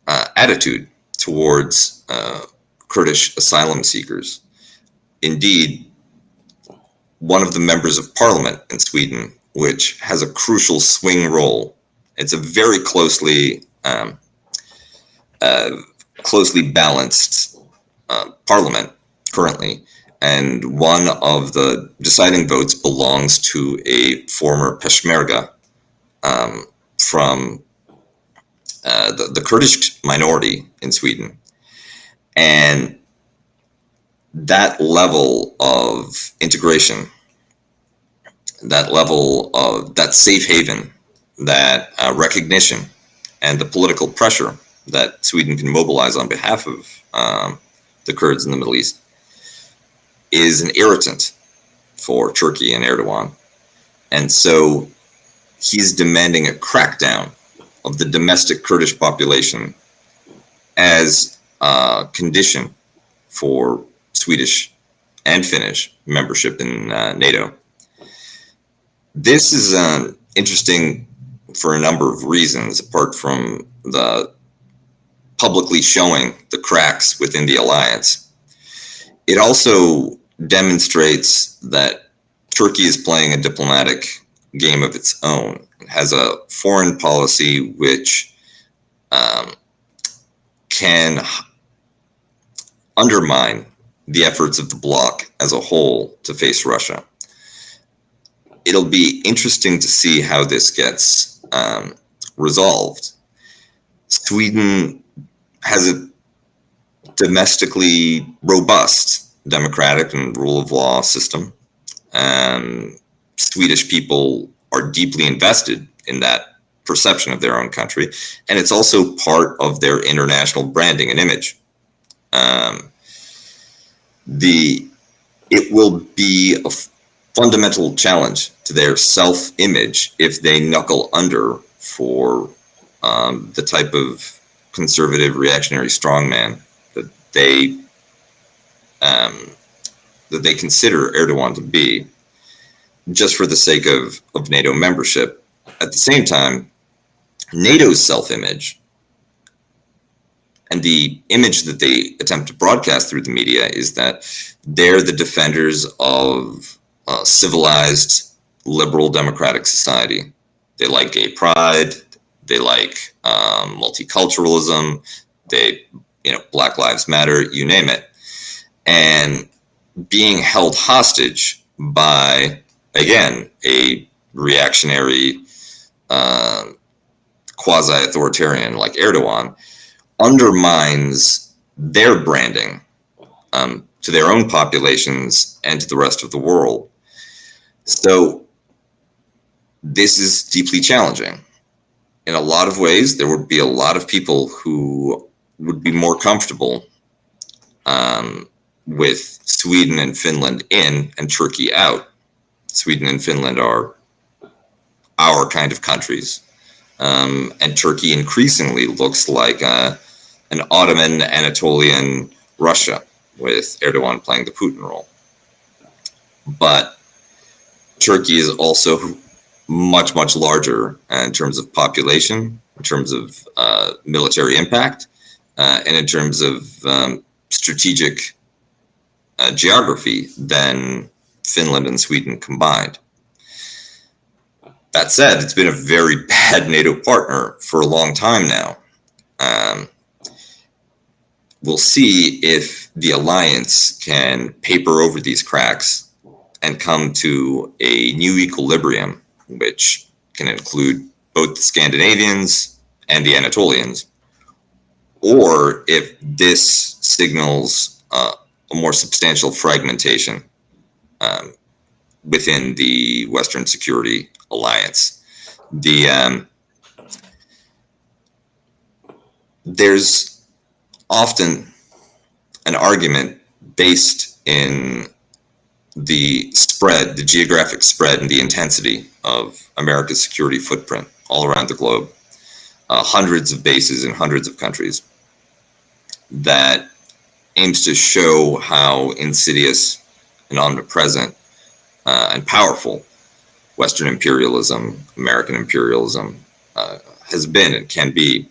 attitude towards Kurdish asylum seekers. Indeed, one of the members of parliament in Sweden, which has a crucial swing role, it's a very closely balanced parliament currently, and one of the deciding votes belongs to a former Peshmerga from the Kurdish minority in Sweden. And that level of integration, that level of that safe haven, that recognition, and the political pressure that Sweden can mobilize on behalf of the Kurds in the Middle East is an irritant for Turkey and Erdogan. And so he's demanding a crackdown of the domestic Kurdish population as a condition for Swedish and Finnish membership in NATO. This is interesting for a number of reasons, apart from the publicly showing the cracks within the alliance. It also demonstrates that Turkey is playing a diplomatic game of its own. It has a foreign policy which can undermine the efforts of the bloc as a whole to face Russia. It'll be interesting to see how this gets resolved. Sweden has a domestically robust democratic and rule of law system. Swedish people are deeply invested in that perception of their own country, and it's also part of their international branding and image. It will be a fundamental challenge to their self-image if they knuckle under for the type of conservative reactionary strongman that they consider Erdogan to be, just for the sake of NATO membership. At the same time, NATO's self-image and the image that they attempt to broadcast through the media is that they're the defenders of civilized, liberal, democratic society. They like gay pride. They like multiculturalism. They, Black Lives Matter, you name it. And being held hostage by, again, a reactionary, quasi-authoritarian like Erdogan undermines their branding to their own populations and to the rest of the world. So this is deeply challenging. In a lot of ways, there would be a lot of people who would be more comfortable with Sweden and Finland in and Turkey out. Sweden and Finland are our kind of countries. And Turkey increasingly looks like an Ottoman Anatolian Russia, with Erdogan playing the Putin role. But Turkey is also much, much larger in terms of population, in terms of military impact, and in terms of strategic geography than Finland and Sweden combined. That said, it's been a very bad NATO partner for a long time now. We'll see if the alliance can paper over these cracks and come to a new equilibrium, which can include both the Scandinavians and the Anatolians, or if this signals a more substantial fragmentation within the Western Security Alliance. There's often an argument based in the spread, the geographic spread and the intensity of America's security footprint all around the globe, hundreds of bases in hundreds of countries, that aims to show how insidious and omnipresent and powerful Western imperialism, American imperialism has been and can be.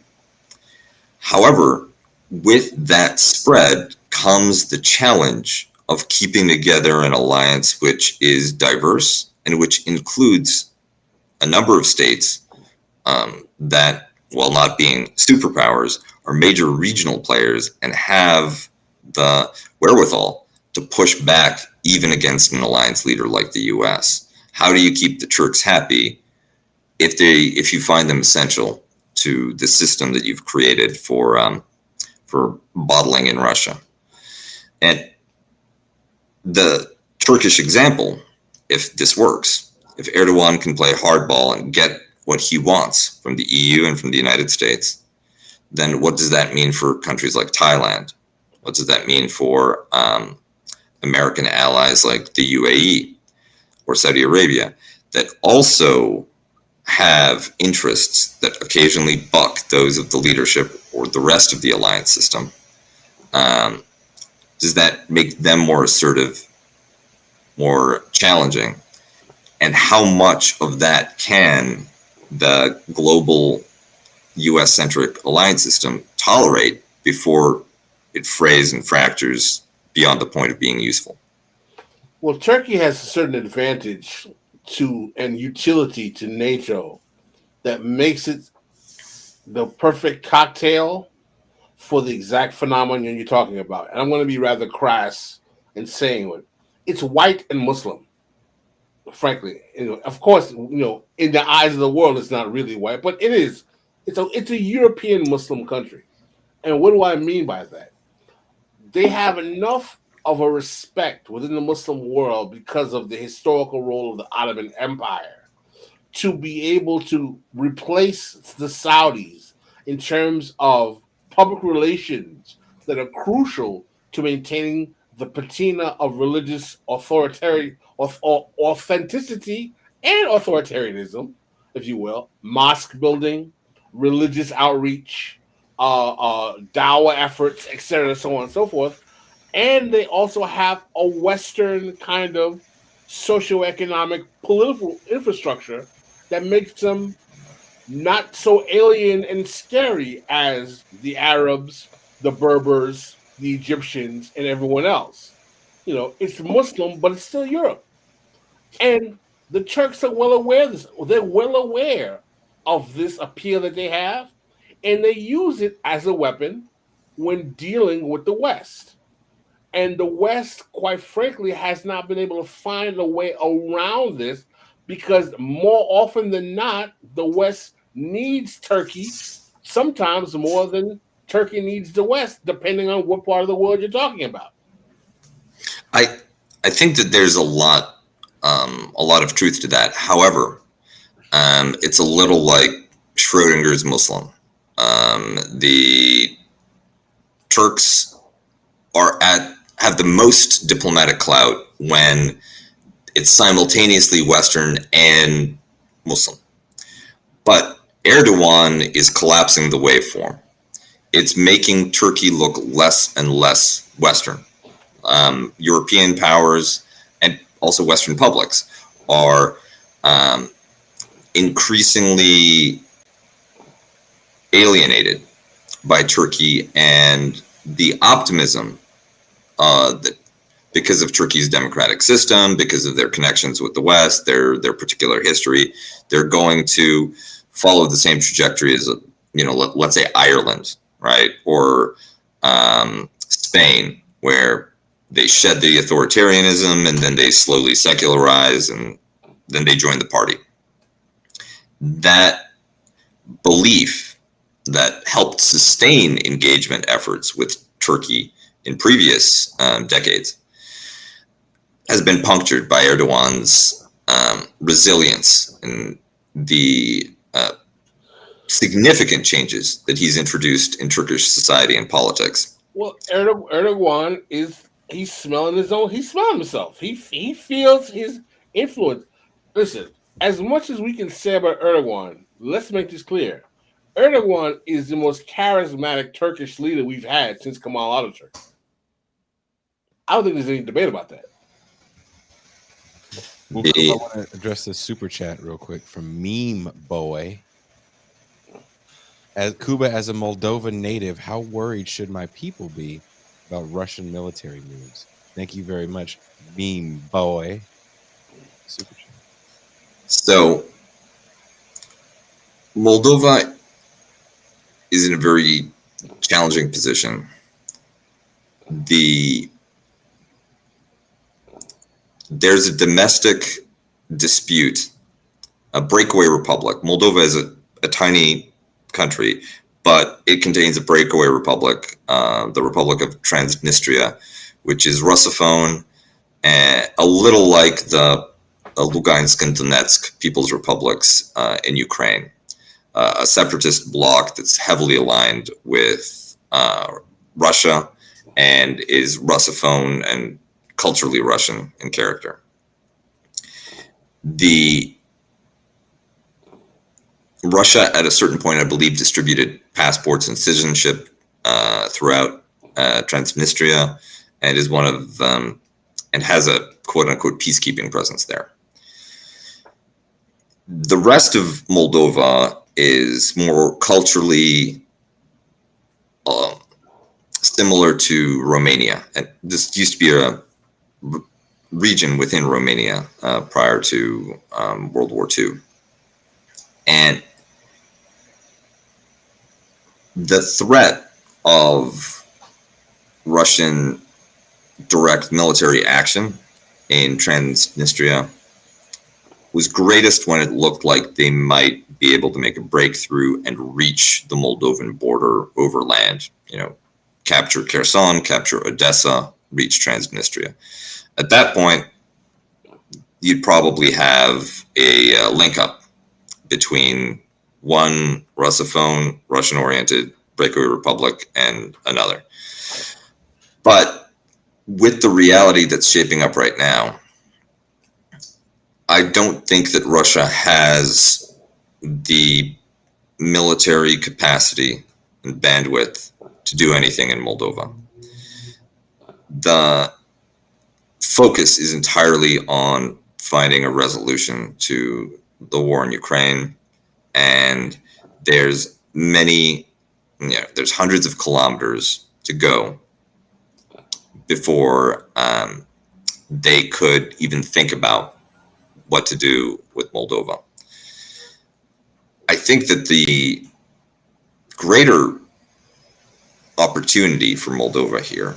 However, with that spread comes the challenge of keeping together an alliance which is diverse and which includes a number of states that, while not being superpowers, are major regional players and have the wherewithal to push back even against an alliance leader like the US. How do you keep the Turks happy if you find them essential to the system that you've created for bottling in Russia? And the Turkish example, if this works, if Erdogan can play hardball and get what he wants from the EU and from the United States, then what does that mean for countries like Thailand? What does that mean for American allies like the UAE or Saudi Arabia that also have interests that occasionally buck those of the leadership or the rest of the alliance system? Does that make them more assertive, more challenging? And how much of that can the global US-centric alliance system tolerate before it frays and fractures beyond the point of being useful? Well, Turkey has a certain advantage to and utility to NATO that makes it the perfect cocktail for the exact phenomenon you're talking about. And I'm going to be rather crass in saying it. It's white and Muslim, frankly. Of course, in the eyes of the world, it's not really white, but it is. It's a European Muslim country. And what do I mean by that? They have enough of a respect within the Muslim world because of the historical role of the Ottoman Empire to be able to replace the Saudis in terms of public relations that are crucial to maintaining the patina of religious authenticity and authoritarianism, if you will, mosque building, religious outreach, dawah efforts, etc., so on and so forth. And they also have a Western kind of socioeconomic political infrastructure that makes them not so alien and scary as the Arabs, the Berbers, the Egyptians, and everyone else. You know, it's Muslim, but it's still Europe. And the Turks are well aware of this. They're well aware of this appeal that they have, and they use it as a weapon when dealing with the West. And the West, quite frankly, has not been able to find a way around this because more often than not, the West needs Turkey, sometimes more than Turkey needs the West, depending on what part of the world you're talking about. I think that there's a lot of truth to that. However, it's a little like Schrodinger's Muslim. The Turks have the most diplomatic clout when it's simultaneously Western and Muslim. But Erdogan is collapsing the waveform. It's making Turkey look less and less Western. European powers and also Western publics are increasingly alienated by Turkey and the optimism that because of Turkey's democratic system, because of their connections with the West, their particular history, they're going to follow the same trajectory as, let's say Ireland, right? Or Spain, where they shed the authoritarianism and then they slowly secularize and then they join the party. That belief that helped sustain engagement efforts with Turkey in previous decades has been punctured by Erdogan's resilience and the significant changes that he's introduced in Turkish society and politics. Well, Erdogan he's smelling himself. He feels his influence. Listen, as much as we can say about Erdogan, let's make this clear. Erdogan is the most charismatic Turkish leader we've had since Kemal Atatürk. I don't think there's any debate about that. Well, I want to address this super chat real quick from Meme Boy. As Cuba, as a Moldova native, how worried should my people be about Russian military moves? Thank you very much, Meme Boy. Super chat. So, Moldova is in a very challenging position. There's a domestic dispute, a breakaway republic. Moldova is a tiny country, but it contains a breakaway republic, the Republic of Transnistria, which is Russophone, and a little like the Lugansk and Donetsk People's Republics in Ukraine, a separatist bloc that's heavily aligned with Russia and is Russophone and culturally Russian in character. Russia, at a certain point, I believe, distributed passports and citizenship throughout Transnistria, and is one of and has a quote unquote peacekeeping presence there. The rest of Moldova is more culturally similar to Romania, and this used to be a region within Romania prior to World War II. And the threat of Russian direct military action in Transnistria was greatest when it looked like they might be able to make a breakthrough and reach the Moldovan border over land, capture Kherson, capture Odessa, reach Transnistria. At that point, you'd probably have a link up between one Russophone, Russian-oriented breakaway republic and another. But with the reality that's shaping up right now, I don't think that Russia has the military capacity and bandwidth to do anything in Moldova. The focus is entirely on finding a resolution to the war in Ukraine, and there's there's hundreds of kilometers to go before they could even think about what to do with Moldova. I think that the greater opportunity for Moldova here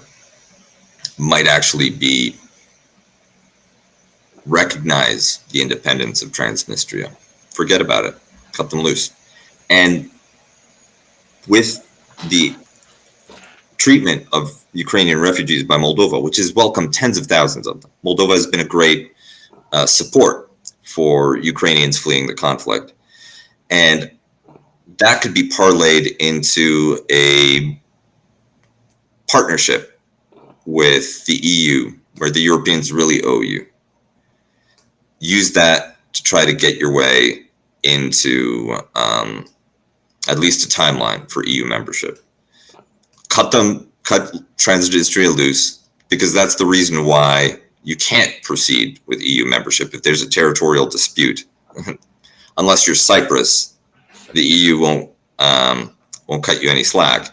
might actually be recognize the independence of Transnistria. Forget about it. Cut them loose. And with the treatment of Ukrainian refugees by Moldova, which has welcomed tens of thousands of them, Moldova has been a great support for Ukrainians fleeing the conflict. And that could be parlayed into a partnership with the EU, where the Europeans really owe you. Use that to try to get your way into at least a timeline for EU membership. Cut Transnistria loose, because that's the reason why you can't proceed with EU membership if there's a territorial dispute. Unless you're Cyprus, the EU won't cut you any slack.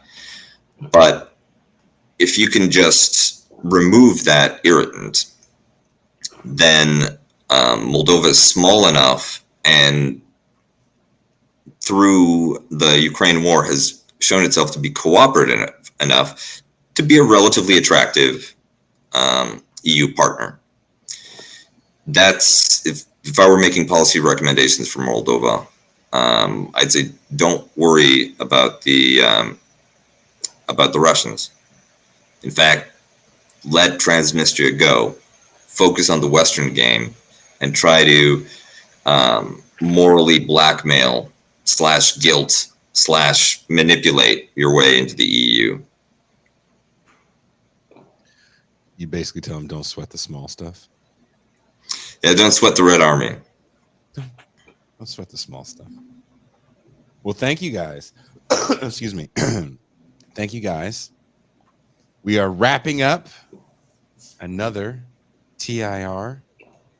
But if you can just remove that irritant, then Moldova is small enough, and through the Ukraine war has shown itself to be cooperative enough to be a relatively attractive EU partner. That's if I were making policy recommendations for Moldova, I'd say don't worry about the Russians. In fact, let Transnistria go. Focus on the Western game and try to morally blackmail / guilt / manipulate your way into the EU. You basically tell them don't sweat the small stuff. Yeah, don't sweat the Red Army. Don't sweat the small stuff. Well, thank you guys. Excuse me. Thank you guys. We are wrapping up another TIR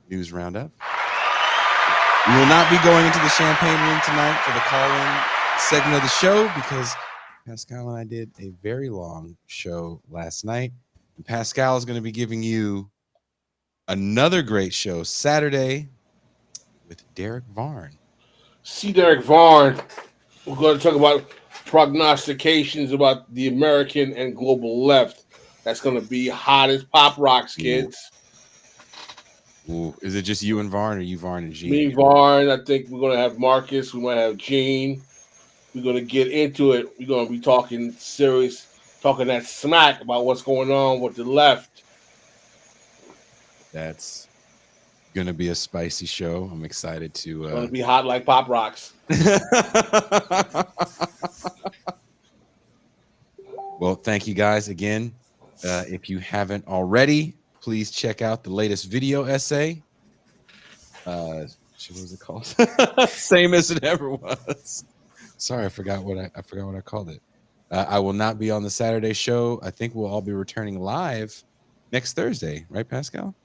News Roundup. We will not be going into the champagne room tonight for the call-in segment of the show because Pascal and I did a very long show last night. And Pascal is going to be giving you another great show Saturday with Derek Varn. See Derek Varn. We're going to talk about prognostications about the American and global left. That's going to be hot as Pop Rocks, kids. Ooh. Is it just you and Varn, or you, Varn, and Gene? Me, Varn. I think we're going to have Marcus. We might have Gene. We're going to get into it. We're going to be talking serious, talking that smack about what's going on with the left. That's going to be a spicy show. I'm excited to... It's going to be hot like Pop Rocks. Well, thank you guys again. If you haven't already, please check out the latest video essay. What was it called? Same as it ever was. Sorry, I forgot what I called it. I will not be on the Saturday show. I think we'll all be returning live next Thursday, right, Pascal?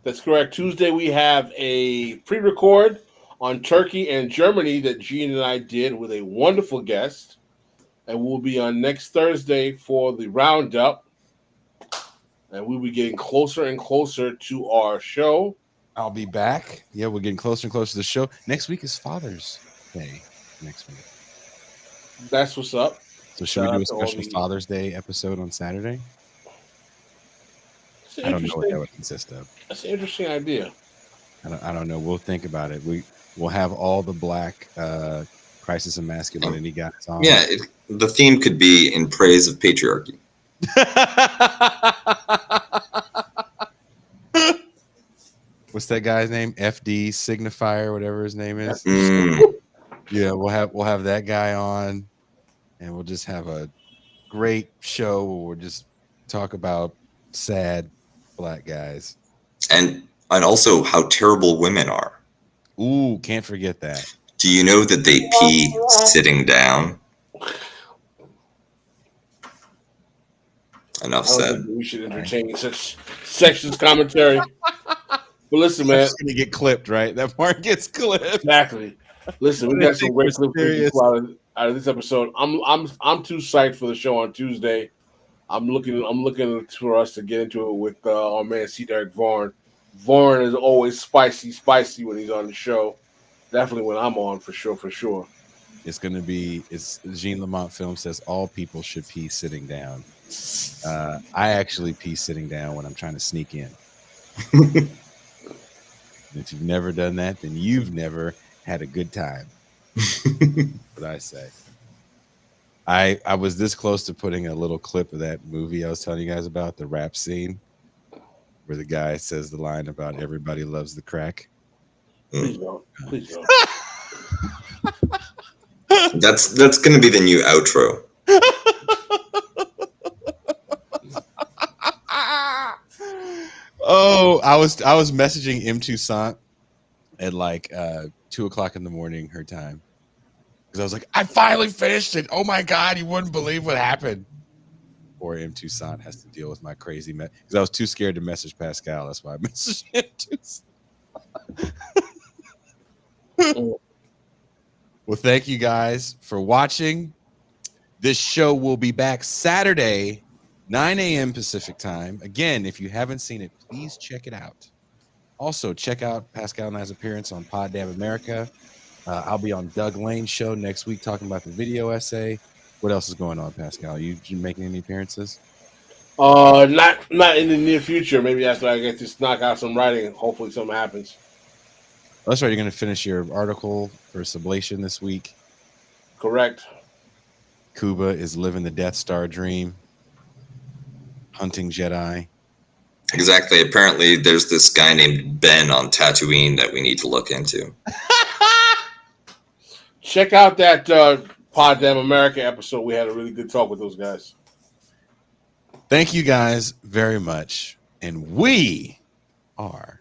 That's correct. Tuesday we have a pre-record on Turkey and Germany that Gene and I did with a wonderful guest, and we'll be on next Thursday for the Roundup. And we'll be getting closer and closer to our show. I'll be back. Yeah, we're getting closer and closer to the show. Next week is Father's Day. Next week. That's what's up. So should we do a special Father's Day episode on Saturday? I don't know what that would consist of. That's an interesting idea. I don't know. We'll think about it. We'll have all the black Crisis of Masculinity guys on. Yeah, the theme could be in praise of patriarchy. What's that guy's name? FD Signifier, whatever his name is. Yeah, we'll have that guy on, and we'll just have a great show where we'll just talk about sad black guys. And also how terrible women are. Ooh, can't forget that. Do you know that they pee sitting down? Enough I don't said. think we should entertain such sexist commentary. But listen, man. It's gonna get clipped, right? That part gets clipped. Exactly. Listen, we got some great clips out of this episode. I'm too psyched for the show on Tuesday. I'm looking for us to get into it with our man C. Derek Vaughn. Vaughn is always spicy when he's on the show. Definitely when I'm on, for sure. It's gonna be. It's Jean Lamont Film says all people should pee sitting down. I actually pee sitting down when I'm trying to sneak in. If you've never done that, then you've never had a good time. What I say. I was this close to putting a little clip of that movie I was telling you guys about, the rap scene, where the guy says the line about everybody loves the crack. Please don't. Please don't. That's gonna be the new outro. Oh, I was messaging M. Toussaint at like 2 o'clock in the morning her time, because I was like, I finally finished it. Oh my god, you wouldn't believe what happened. Or M. Toussaint has to deal with my crazy because I was too scared to message Pascal. That's why I messaged M. Toussaint. Well, thank you guys for watching. This show will be back Saturday, 9 a.m. Pacific time. Again, if you haven't seen it, please check it out. Also, check out Pascal and I's appearance on Pod Damn America. I'll be on Doug Lane's show next week talking about the video essay. What else is going on, Pascal? You making any appearances? Not in the near future. Maybe after I get to knock out some writing. Hopefully something happens. Oh, that's right. You're going to finish your article for Sublation this week. Correct. Cuba is living the Death Star dream. Hunting Jedi. Exactly. Apparently, there's this guy named Ben on Tatooine that we need to look into. Check out that Pod Damn America episode. We had a really good talk with those guys. Thank you guys very much. And we are